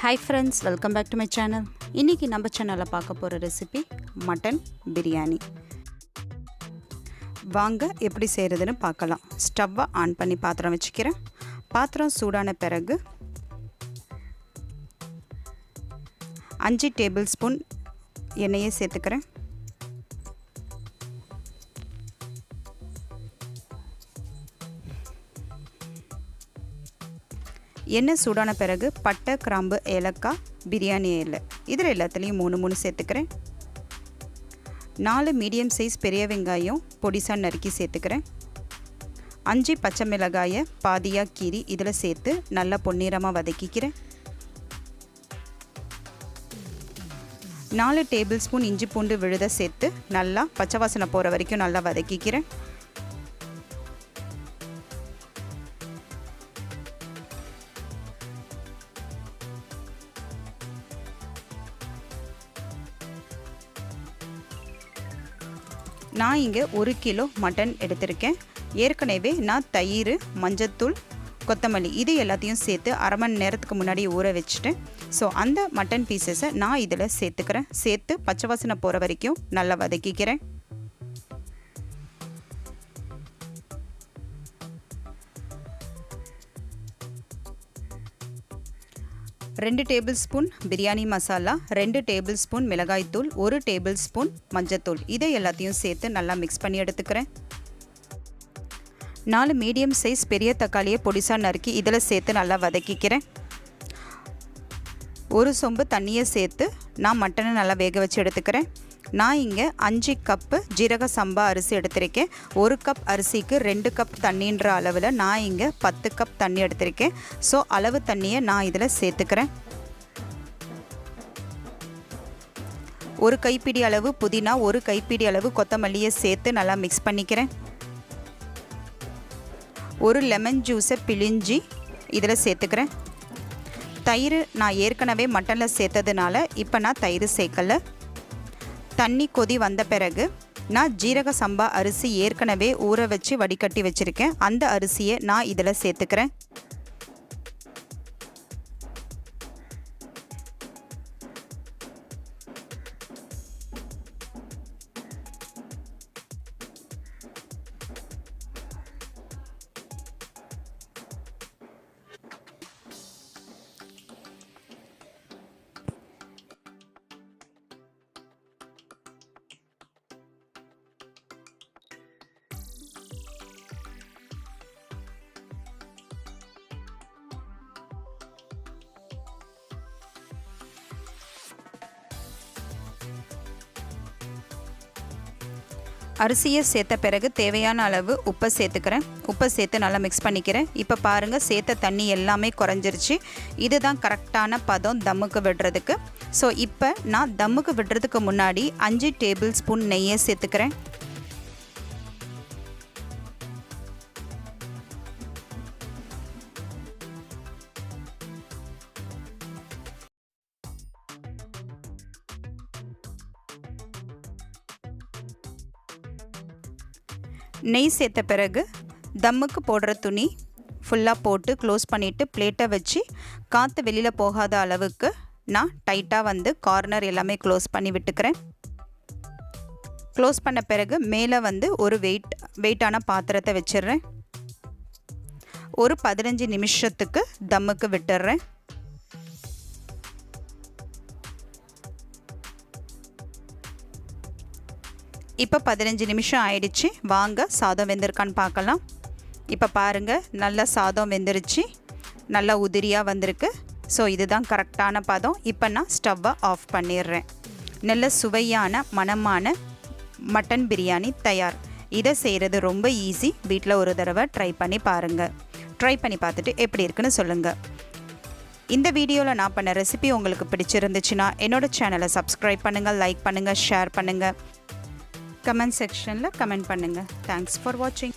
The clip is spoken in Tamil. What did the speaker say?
Hi friends, welcome back to my channel. இன்னைக்கு நம்ம சேனல்ல பார்க்க போற ரெசிபி மட்டன் பிரியாணி. வாங்க எப்படி செய்யறதுன்னு பார்க்கலாம். ஸ்டவ்வை ஆன் பண்ணி பாத்திரம் வச்சுக்கிறேன். பாத்திரம் சூடான பிறகு 5 டேபிள் ஸ்பூன் எண்ணெயை சேர்த்துக்கிறேன். எண்ணெய் சூடான பிறகு பட்டை கிராம்பு ஏலக்காய் பிரியாணி இலை இதில் எல்லாத்துலேயும் 3 சேர்த்துக்கிறேன். 4 மீடியம் சைஸ் பெரிய வெங்காயம் பொடிசா நறுக்கி சேர்த்துக்கிறேன். 5 பச்சை மிளகாயை பாதியாக கீறி இதில் சேர்த்து நல்லா பொன்னிறமாக வதக்கிக்கிறேன். 4 டேபிள் ஸ்பூன் இஞ்சி பூண்டு விழுத சேர்த்து நல்லா பச்சை வாசனை போகிற வரைக்கும் நல்லா வதக்கிக்கிறேன். நான் இங்கே 1 கிலோ மட்டன் எடுத்திருக்கேன். ஏற்கனவே நான் தயிர், மஞ்சத்தூள், கொத்தமல்லி இது எல்லாத்தையும் சேர்த்து அரை மணி நேரத்துக்கு முன்னாடி ஊற வச்சுட்டேன். ஸோ அந்த மட்டன் பீசஸை நான் இதில் சேர்த்துக்கிறேன். சேர்த்து பச்சை வாசனை போகிற வரைக்கும் நல்லா வதக்கிக்கிறேன். ரெண்டு table spoon biryani masala, 2 table spoon மிளகாய்த்தூள், 1 டேபிள் ஸ்பூன் மஞ்சத்தூள் இதை எல்லாத்தையும் சேர்த்து நல்லா மிக்ஸ் பண்ணி எடுத்துக்கிறேன். 4 மீடியம் சைஸ் பெரிய தக்காளியை பொடிசா நறுக்கி இதில் சேர்த்து நல்லா வதக்கிக்கிறேன். 1 சொம்பு தண்ணியை சேர்த்து நான் மட்டனை நல்லா வேக வச்சு எடுத்துக்கிறேன். நான் இங்கே 5 கப்பு ஜீரக சம்பா அரிசி எடுத்திருக்கேன். 1 கப் அரிசிக்கு 2 கப் தண்ணின்ற அளவில் நான் இங்கே 10 கப் தண்ணி எடுத்திருக்கேன். ஸோ அளவு தண்ணியை நான் இதில் சேர்த்துக்கிறேன். 1 கைப்பிடி அளவு புதினா, 1 கைப்பிடி அளவு கொத்தமல்லியை சேர்த்து நல்லா மிக்ஸ் பண்ணிக்கிறேன். 1 லெமன் ஜூஸை பிழிஞ்சி இதில் சேர்த்துக்கிறேன். தயிர் நான் ஏற்கனவே மட்டனில் சேர்த்ததுனால இப்போ நான் தயிர் சேர்க்கலை. தண்ணி கொதி வந்த பிறகு நான் ஜீரக சம்பா அரிசி ஏற்கனவே ஊற வச்சு வடிகட்டி வச்சுருக்கேன். அந்த அரிசியை நான் இதில் சேர்த்துக்கிறேன். அரிசியை சேர்த்த பிறகு தேவையான அளவு உப்பை சேர்த்துக்கிறேன். உப்பை சேர்த்து நல்லா மிக்ஸ் பண்ணிக்கிறேன். இப்போ பாருங்கள், சேர்த்த தண்ணி எல்லாமே குறைஞ்சிருச்சு. இதுதான் கரெக்டான பதம் தம்முக்கு விடுறதுக்கு. ஸோ இப்போ நான் தம்முக்கு விடுறதுக்கு முன்னாடி 5 டேபிள் ஸ்பூன் நெய்யை சேர்த்துக்கிறேன். நெய் சேர்த்த பிறகு தம்முக்கு போடுற துணி ஃபுல்லாக போட்டு க்ளோஸ் பண்ணிவிட்டு பிளேட்டை வச்சு காற்று வெளியில் போகாத அளவுக்கு நான் டைட்டாக கார்னர் எல்லாமே க்ளோஸ் பண்ணி விட்டுக்கிறேன். க்ளோஸ் பண்ண பிறகு மேலே ஒரு வெயிட்டான பாத்திரத்தை வச்சிடுறேன். ஒரு 15 நிமிஷத்துக்கு தம்முக்கு விட்டுடுறேன். இப்போ 15 நிமிஷம் ஆயிடுச்சு. வாங்க சாதம் வெந்திருக்கான்னு பார்க்கலாம். இப்போ பாருங்கள், நல்லா சாதம் வெந்துருச்சு, நல்லா உதிரியாக வந்திருக்கு. ஸோ இதுதான் கரெக்டான பதம். இப்போ நான் ஸ்டவ்வை ஆஃப் பண்ணிடுறேன். நல்ல சுவையான மணமான மட்டன் பிரியாணி தயார். இதை செய்கிறது ரொம்ப ஈஸி. வீட்டில் ஒரு தடவை ட்ரை பண்ணி பாருங்கள். ட்ரை பண்ணி பார்த்துட்டு எப்படி இருக்குன்னு சொல்லுங்கள். இந்த வீடியோவில் நான் பண்ண ரெசிபி உங்களுக்கு பிடிச்சிருந்துச்சுன்னா என்னோடய சேனலை சப்ஸ்கிரைப் பண்ணுங்கள், லைக் பண்ணுங்கள், ஷேர் பண்ணுங்கள், கமெண்ட் செக்ஷனில் கமெண்ட் பண்ணுங்கள். தேங்க்ஸ் ஃபார் வாட்சிங்.